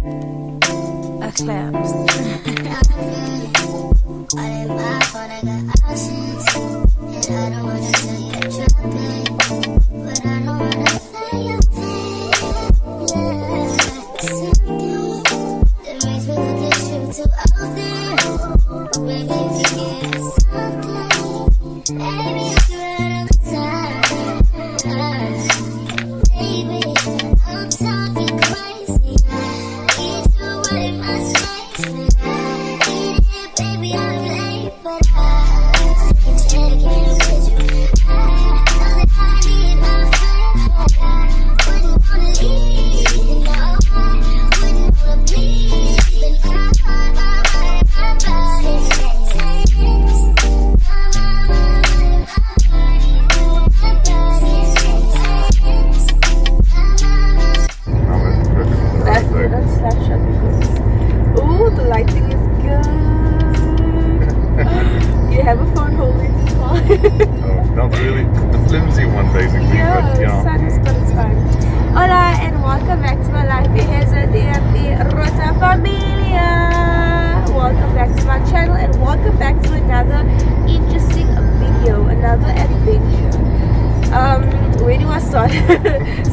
A claps.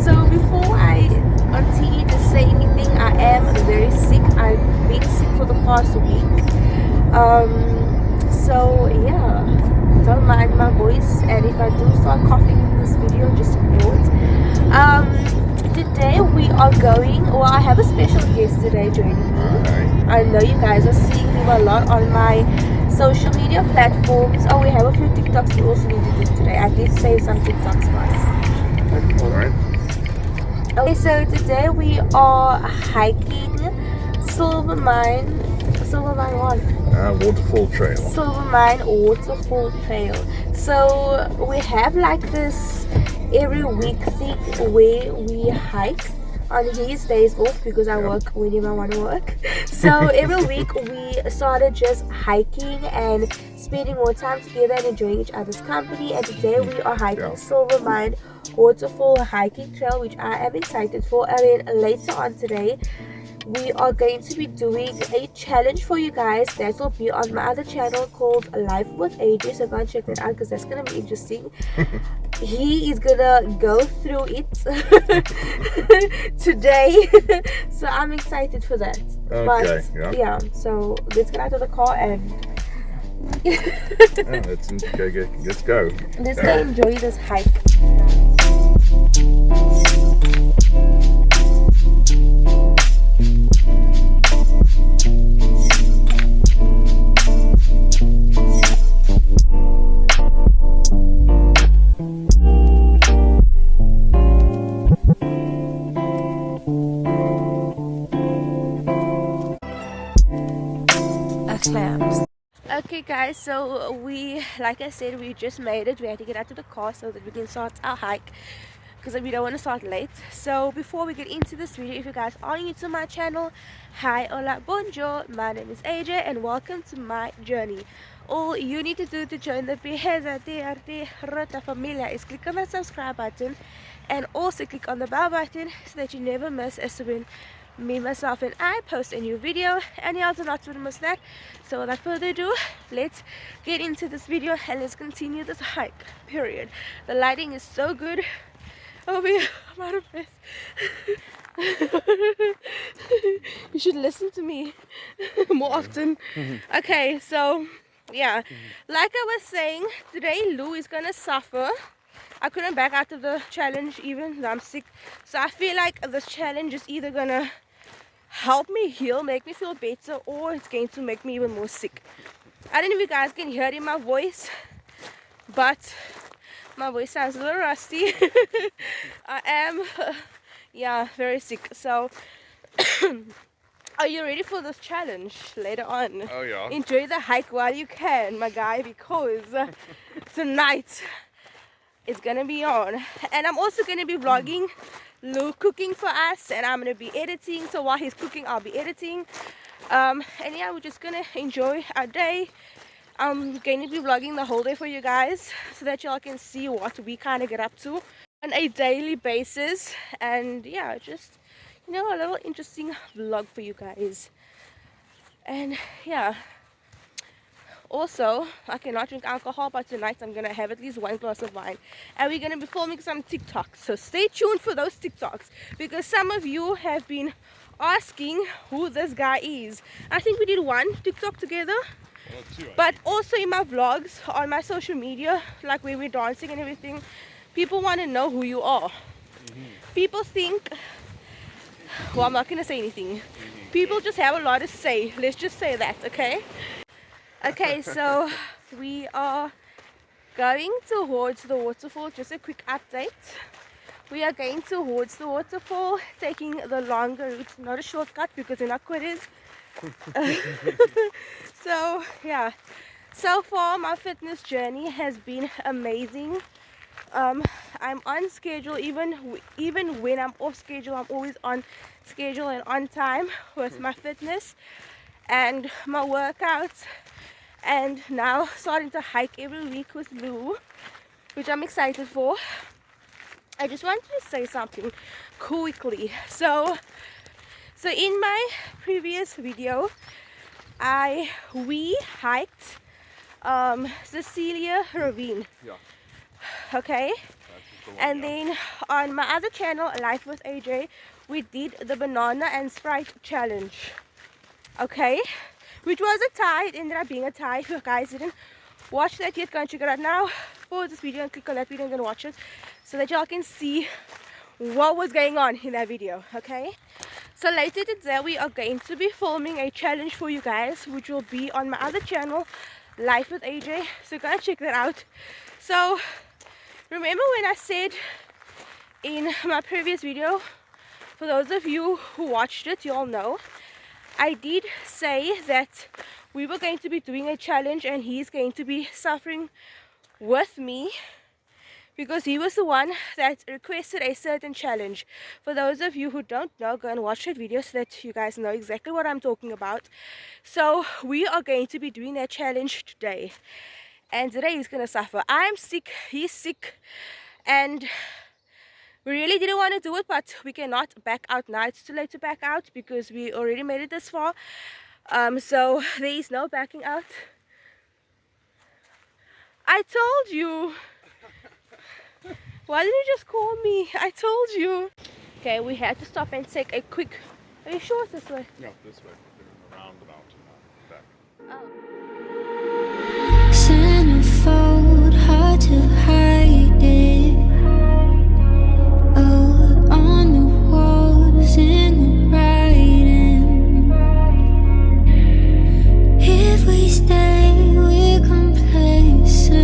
So before I continue to say anything, I am very sick. I've been sick for the past week. So yeah, don't mind my voice, and if I do start coughing in this video, just ignore it. Today we are going, well, I have a special guest today joining me. I know you guys are seeing him a lot on my social media platforms. Oh, we have a few TikToks we also need to do today. I did save some TikToks for us. Alright. Okay, so today we are hiking Silvermine Waterfall Trail. Silvermine Waterfall Trail. So we have like this every week thing where we hike on his days off because I work whenever I want to work. So every week we started just hiking and spending more time together and enjoying each other's company. And today we are hiking Silvermine Waterfall hiking trail, which I am excited for. And then later on today we are going to be doing a challenge for you guys that will be on my other channel called Life with AJ, so go and check that out because that's gonna be interesting. He is gonna go through it today. So I'm excited for that. Okay, but yeah, so let's get out of the car and let's go. Let's go enjoy this hike. Okay guys, so like I said, we just made it. We had to get out of the car so that we can start our hike because we don't want to start late. So before we get into this video, if you guys are new to my channel, hi, hola, bonjour, my name is AJ and welcome to my journey. All you need to do to join the Pieza de Rota Familia is click on that subscribe button and also click on the bell button so that you never miss a when me, myself and I post a new video and you also not to miss that. So without further ado, let's get into this video and let's continue this hike, period. The lighting is so good over here. I'm out of breath. You should listen to me more often. Okay, so yeah, like I was saying, today Lou is gonna suffer. I couldn't back out of the challenge even though I'm sick, so I feel like this challenge is either gonna help me heal, make me feel better, or it's going to make me even more sick. I don't know if you guys can hear it in my voice, but my voice sounds a little rusty. I am yeah, very sick. So are you ready for this challenge later on? Oh yeah. Enjoy the hike while you can, my guy, because tonight it's gonna be on. And I'm also gonna be vlogging Lou cooking for us, and I'm gonna be editing. So while he's cooking, I'll be editing. And yeah, we're just gonna enjoy our day. I'm going to be vlogging the whole day for you guys so that y'all can see what we kind of get up to on a daily basis. And yeah, just you know, a little interesting vlog for you guys. And yeah, also I cannot drink alcohol, but tonight I'm gonna have at least one glass of wine, and we're gonna be filming some TikToks, so stay tuned for those TikToks, because some of you have been asking who this guy is. I think we did one TikTok together, but also in my vlogs on my social media, like where we're dancing and everything, people want to know who you are. People think, well, I'm not gonna say anything. People just have a lot to say, let's just say that, okay? Okay, so we are going towards the waterfall. Just a quick update. We are going towards the waterfall, taking the longer route, not a shortcut because we're not quitters. So yeah, so far my fitness journey has been amazing. I'm on schedule, even when I'm off schedule, I'm always on schedule and on time with my fitness and my workouts. And now starting to hike every week with Lou, which I'm excited for. I just wanted to say something quickly. So in my previous video, we hiked Cecilia Ravine. Yeah. Okay. That's the one, And yeah. then on my other channel, Life with AJ, we did the banana and Sprite challenge. Okay, which was a tie. It ended up being a tie. If you guys didn't watch that yet, go and check it out now. Pause this video and click on that video and then watch it, so that y'all can see what was going on in that video. Okay, so later today we are going to be filming a challenge for you guys, which will be on my other channel, Life with AJ, so go and check that out. So remember when I said in my previous video, for those of you who watched it, you all know, I did say that we were going to be doing a challenge and he's going to be suffering with me because he was the one that requested a certain challenge. For those of you who don't know, go and watch that video so that you guys know exactly what I'm talking about. So we are going to be doing that challenge today, and today he's going to suffer. I'm sick, he's sick, and we really didn't want to do it, but we cannot back out now. It's too late to back out because we already made it this far. So there is no backing out. I told you. Why didn't you just call me? I told you. Okay, we had to stop and take a quick... Are you sure it's this way? No, this way. They're in the roundabout back. Oh. Centerfold, hard to hide it. Out on the walls in the writing. If we stay, we're complacent.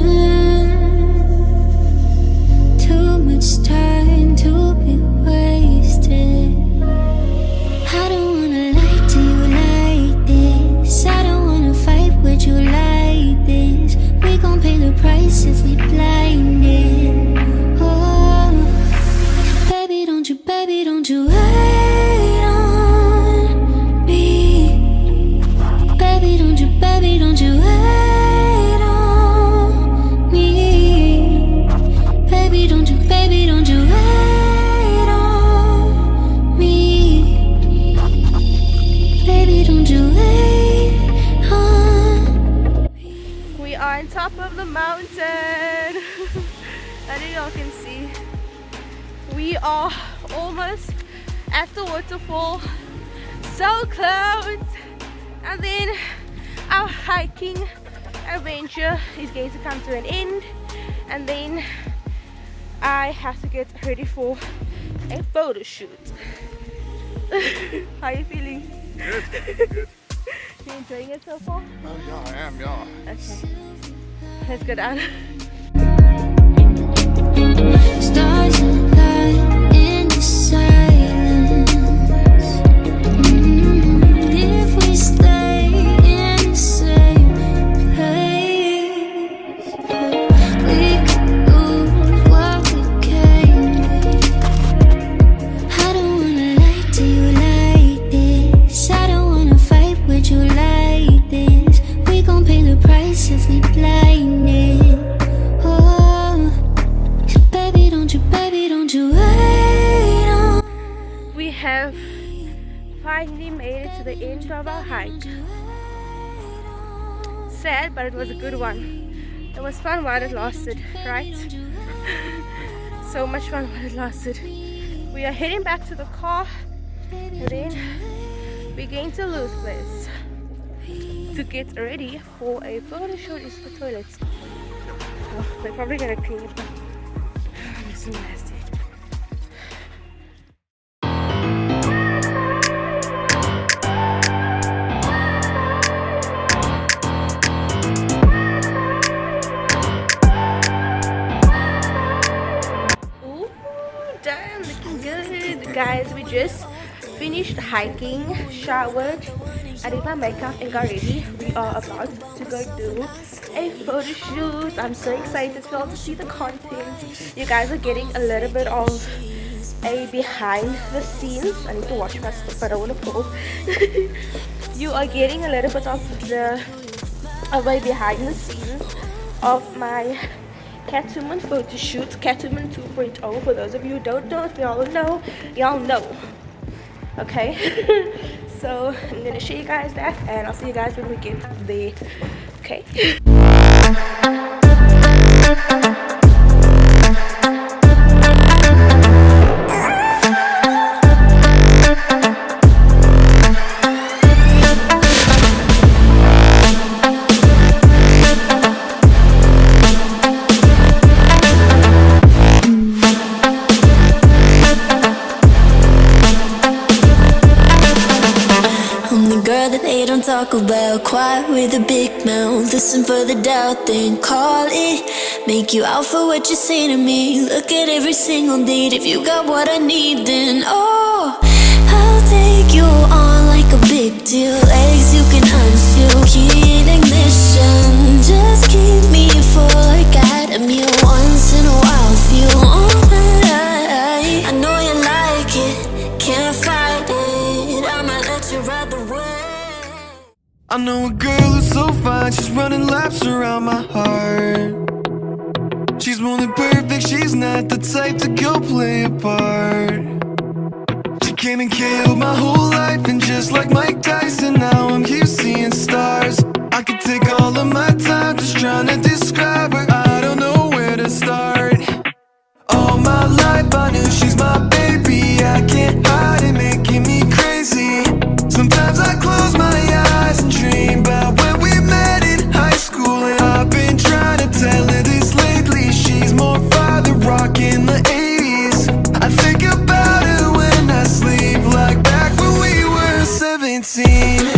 Too much time to be wasted. I don't wanna lie to you like this. I don't wanna fight with you like this. We gon' pay the price if we blinded. Oh, baby, don't you wait on me. Baby, don't you wait on me. Baby, don't you wait on me. Baby, don't you wait on me. We are on top of the mountain. I know y'all can see. We are almost at the waterfall. So close. And then our hiking adventure is going to come to an end. And then I have to get ready for a photo shoot. How are you feeling? Good. Good. You enjoying it so far? Oh yeah, I am. Yeah. Okay. Let's go down. Stars align in the silence. If we stay in the same place, we could lose what we came with. I don't wanna lie to you like this. I don't wanna fight with you like this. We gon' pay the price if we blinded. Oh, so baby, don't you finally made it to the end of our hike. Sad, but it was a good one. It was fun while it lasted, right? So much fun while it lasted. We are heading back to the car, and then we're going to Lou's place to get ready for a photo shoot. Is the toilets. Oh, they're probably gonna clean it, but it's so nasty. Done, looking good. Guys, we just finished hiking, showered, I did my makeup and got ready. We are about to go do a photo shoot. I'm so excited for y'all to see the content. You guys are getting a little bit of a behind the scenes. I need to wash my stuff, I don't want to fall. You are getting a little bit of a behind the scenes of my Catwoman photo shoot, Catwoman 2.0. For those of you who don't know, if y'all know, y'all know. Okay, so I'm gonna show you guys that, and I'll see you guys when we get there. Okay. Talk about quiet with a big mouth. Listen for the doubt, then call it. Make you out for what you say to me. Look at every single date. If you got what I need, then oh, I'll take you on like a big deal. Legs you can unseal, key in ignition. Just keep me full like I had a meal once in a while. Feel all that I know you like it. Can't fight it. I'ma let you ride the wave. I know a girl who's so fine, she's running laps around my heart. She's more than perfect, she's not the type to go play a part. She came and killed my whole life, and just like Mike Tyson, now I'm here seeing stars. I could take all of my time just trying to describe her, I don't know where to start. All my life I knew she's my baby, I can't hide it, making me crazy. Sometimes I close my eyes and dream about when we met in high school, and I've been trying to tell her this lately. She's more father rock in the 80s. I think about her when I sleep, like back when we were 17.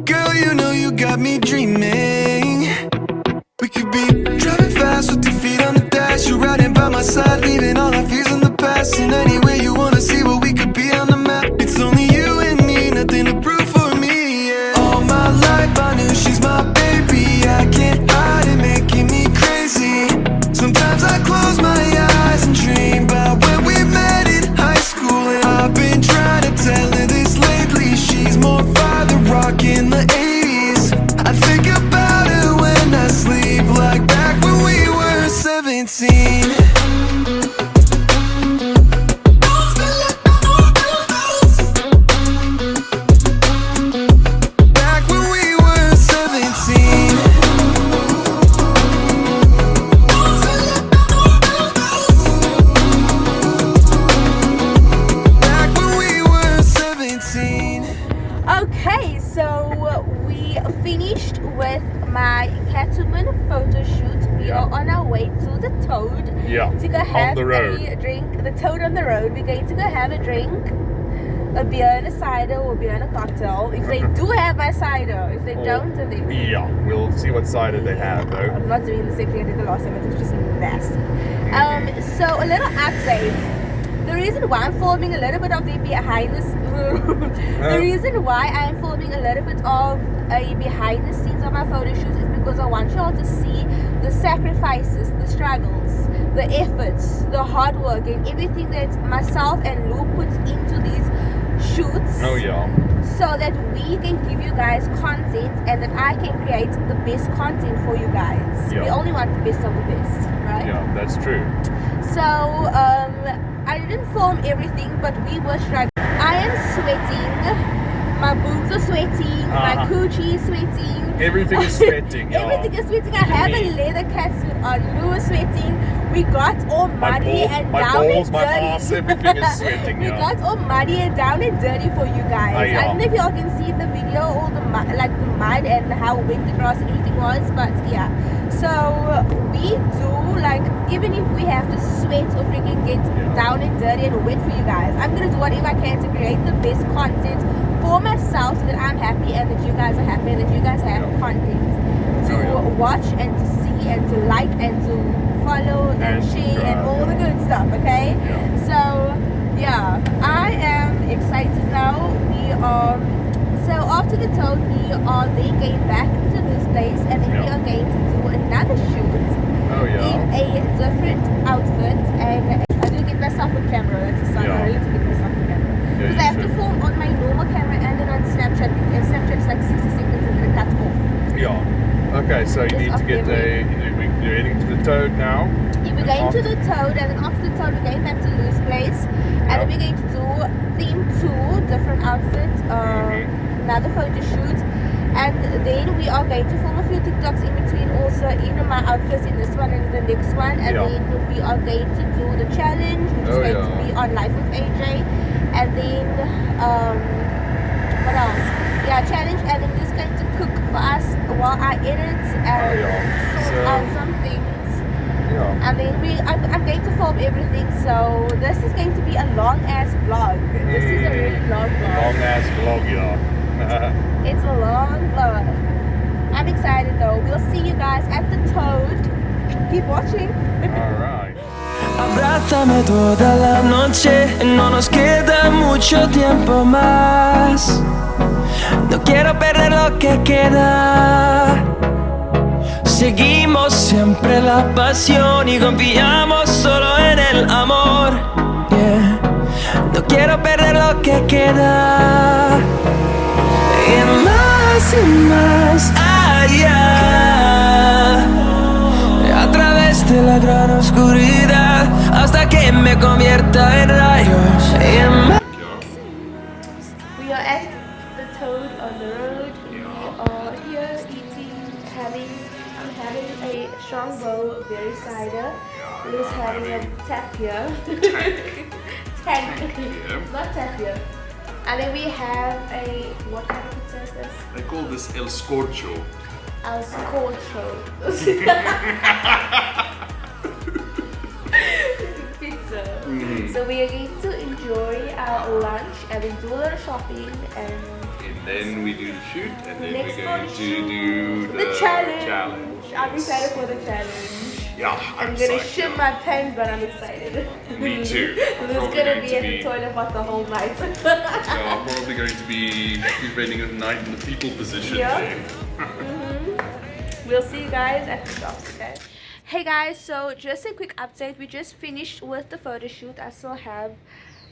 Girl, you know you got me dreaming. We could be driving fast with your feet on the dash. You riding by my side, leaving all our fears in the past. And anywhere you wanna see what we could be on the map. It's only you and me, nothing to prove for me, yeah. All my life I knew she's my baby, I can't hide it, making me crazy. Sometimes I close my eyes and dream about when we met in high school, and I've been trying to tell her this lately. She's more father rock in the 80s. I think about her when I sleep, like back when we were 17. Okay, so we finished with my Catwoman photo shoot. We are on our way to the Toad to go have a drink. The Toad on the road. We're going to go have a drink, a beer and a cider, or a beer and a cocktail. If they do have my cider, if they don't, then they Yeah, we'll see what cider they have though. I'm not doing the same thing I did the last time. It was just nasty. So a little update. The reason why I'm filming a little bit of the behind this the reason why I'm filming a little bit of a behind the scenes of my photo shoots is because I want y'all to see the sacrifices, the struggles, the efforts, the hard work, and everything that myself and Lou puts into these shoots. Oh yeah. So that we can give you guys content and that I can create the best content for you guys. Yeah. We only want the best of the best, right? Yeah, that's true. So I didn't film everything, but we were struggling. I am sweating. My boobs are sweating. My coochie is sweating. Everything is sweating. Yeah. Everything is sweating. I have a leather catsuit on. Lou is sweating. We got all muddy and my down balls, and my dirty. ass, everything is sweating. We Yeah. got all muddy and down and dirty for you guys. Yeah. I don't know if y'all can see in the video all the mud, like the mud and how wet the grass and everything was, but yeah. So we do, like, even if we have to sweat or freaking get down and dirty and wet for you guys, I'm gonna do whatever I can to create the best content for myself so that I'm happy and that you guys are happy and that you guys have content to watch and to see and to like and to follow and share and all the good stuff, okay? So yeah, I am excited now. We are, so after the toad, we are then going back to this place and then we are going to do another shoot in a different outfit. And I do get myself a camera, that's a sign. I really do get myself a camera because I have to film on my normal camera and then on Snapchat, and Snapchat is like 60 seconds and then it cuts off. Yeah. Okay, so you need to get you're heading to the toad now. Yeah, we're going to the toad, and then after the toad we're going back to Lou's place, and then we're going to do theme 2, different outfit, another photo shoot, and then we are going to film a few TikToks in between also in my outfits in this one and the next one, and then we are going to do the challenge, which is going to be on Life with AJ, and then what else? Yeah, challenge, and then he's going to cook for us while I edit and sort out some things. And then I'm going to film everything, so this is going to be a long ass vlog. This is a really long vlog. Long ass vlog, yeah. It's a long vlog. I'm excited though. We'll see you guys at the toad. Keep watching. Alright. Abrázame toda la noche, no nos queda mucho tiempo más. No quiero perder lo que queda. Seguimos siempre la pasión y confiamos solo en el amor. Yeah. No quiero perder lo que queda. Y más allá. A través de la gran oscuridad hasta que me convierta en rayos. We are at the toad on the road. We are here eating, I'm having a strong bowl, berry cider. Lou's having a tapia. Tank. Not tapia. And then we have a, what kind of pizza is this? They call this El Scorcho. El Scorcho. Pizza. So we are going to enjoy our lunch and then do a little shopping and then we do the shoot and then next we're going to shoot, do the challenge. I'm excited for the challenge. Yeah, I'm gonna shit my pants, but I'm excited. Me too. Lou's gonna be at the toilet about the whole night. Yeah, I'm probably going to be spending a night in the fetal position. Yeah. We'll see you guys at the shops, okay? Hey guys, so just a quick update. We just finished with the photo shoot. I still have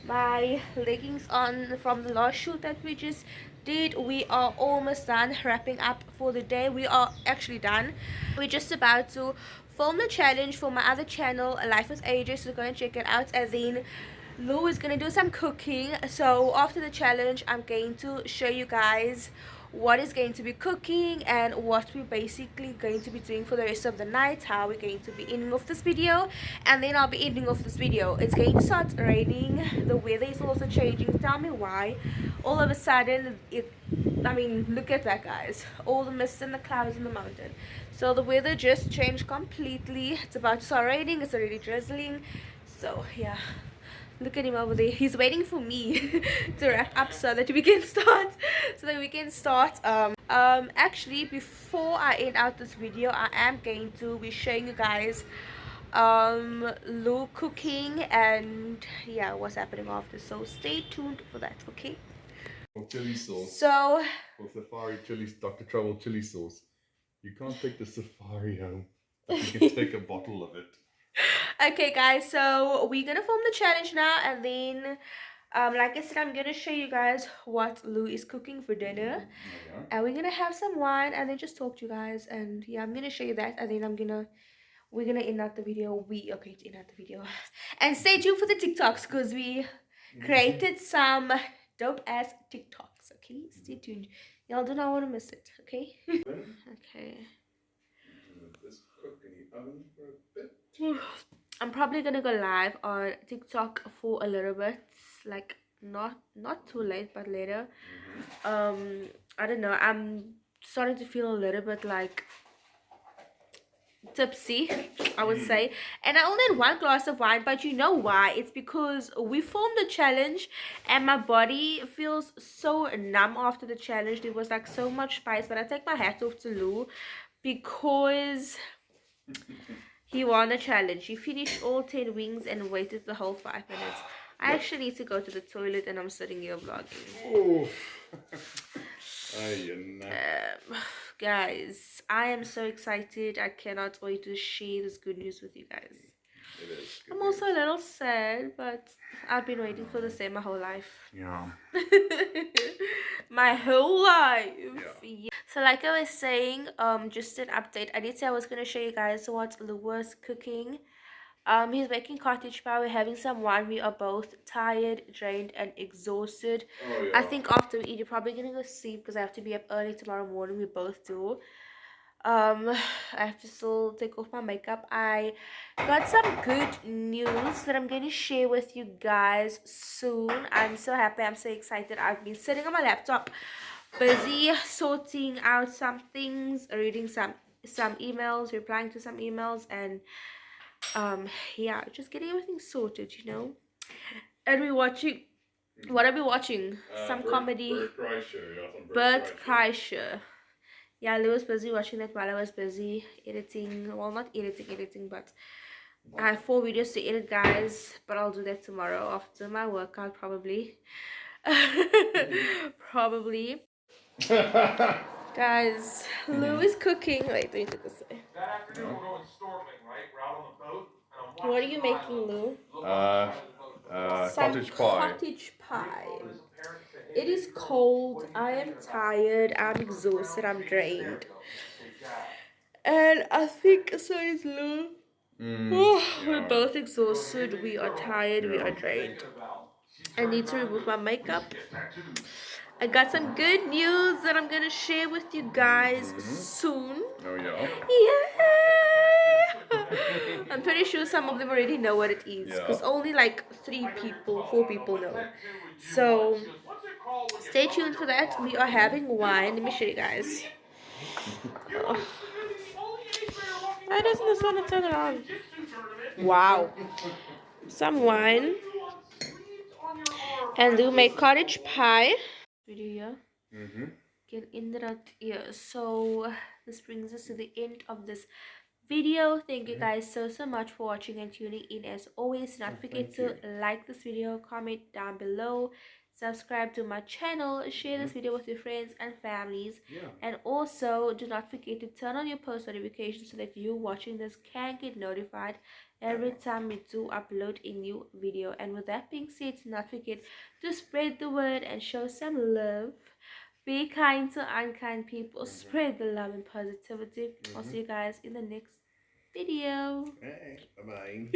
my leggings on from the last shoot that we just did. We are almost done wrapping up for the day. We are actually done. We're just about to film the challenge for my other channel, Life with AJ, so go and check it out. And then Lou is gonna do some cooking. So after the challenge, I'm going to show you guys what is going to be cooking and what we're basically going to be doing for the rest of the night, how we're going to be ending off this video, and then I'll be ending off this video. It's going to start raining. The weather is also changing. Tell me why all of a sudden I mean, look at that, guys, all the mist and the clouds in the mountain. So the weather just changed completely. It's about to start raining. It's already drizzling. So yeah, look at him over there. He's waiting for me to wrap up so that we can start. Actually, before I end out this video, I am going to be showing you guys Lou cooking and yeah, what's happening after. So stay tuned for that, okay? Or chili sauce. So Or safari chili, Dr. Trouble chili sauce. You can't take the safari home, but you can take a bottle of it. okay guys, so we're gonna film the challenge now, and then like I said, I'm gonna show you guys what Lou is cooking for dinner. And we're gonna have some wine and then just talk to you guys. And yeah, I'm gonna show you that, and then we're gonna end out the video. We are going to end out the video. And stay tuned for the TikToks, because we created some dope ass TikToks. Okay, stay tuned. Y'all do not want to miss it. Okay. Okay. This cook in the oven for a bit. I'm probably gonna go live on TikTok for a little bit, like not too late, but later. I don't know. I'm starting to feel a little bit like tipsy, I would say, and I only had one glass of wine. But you know why? It's because we filmed the challenge and my body feels so numb after the challenge. There was like so much spice, but I take my hat off to Lou because he won the challenge. He finished all 10 wings and waited the whole 5 minutes. I actually need to go to the toilet and I'm sitting here vlogging. Oh. Guys, I am so excited. I cannot wait to share this good news with you guys. It is. I'm also a little sad, but I've been waiting for the same my whole life. Yeah. My whole life. Yeah. So like I was saying, just an update. I did say I was going to show you guys what Lou was cooking. He's making cottage pie. We're having some wine. We are both tired, drained, and exhausted. Oh, yeah. I think after we eat, you're probably gonna go sleep because I have to be up early tomorrow morning. We both do. I have to still take off my makeup. I got some good news that I'm going to share with you guys soon. I'm so happy. I'm so excited. I've been sitting on my laptop, busy sorting out some things, reading some emails, replying to some emails, and yeah, just getting everything sorted, you know. And we're watching, what are we watching? Some comedy. Bird Cry Show. Yeah, some Bird Cry Show. Yeah, Lou was busy watching that while I was busy editing. Well, not editing, but I have 4 videos to edit, guys. But I'll do that tomorrow after my workout, probably. Probably. Guys, Lou is cooking. Wait, let me put this away. That afternoon we're going storming, right? We're out on the boat. And I'm What are you making, Lou? Some cottage pie. cottage pie. It is cold. I am tired. I'm exhausted. I'm drained. And I think so is Lou. We're both exhausted. We are tired. We are drained. I need to remove my makeup. I got some good news that I'm gonna share with you guys soon. Oh, yeah. Yeah. I'm pretty sure some of them already know what it is, because only like 4 people know. So stay tuned for that. We are having wine. Let me show you guys. Why doesn't this want to turn it on? Wow. Some wine. And Lou made cottage pie. Video here. Get in that ear. So this brings us to the end of this video. Thank you guys so much for watching and tuning in. As always, do not forget to like this video, comment down below, subscribe to my channel, share this video with your friends and families, and also do not forget to turn on your post notifications so that you watching this can get notified every time we do upload a new video. And with that being said, do not forget to spread the word and show some love. Be kind to unkind people. Spread the love and positivity. I'll see you guys in the next video. Hey, bye-bye.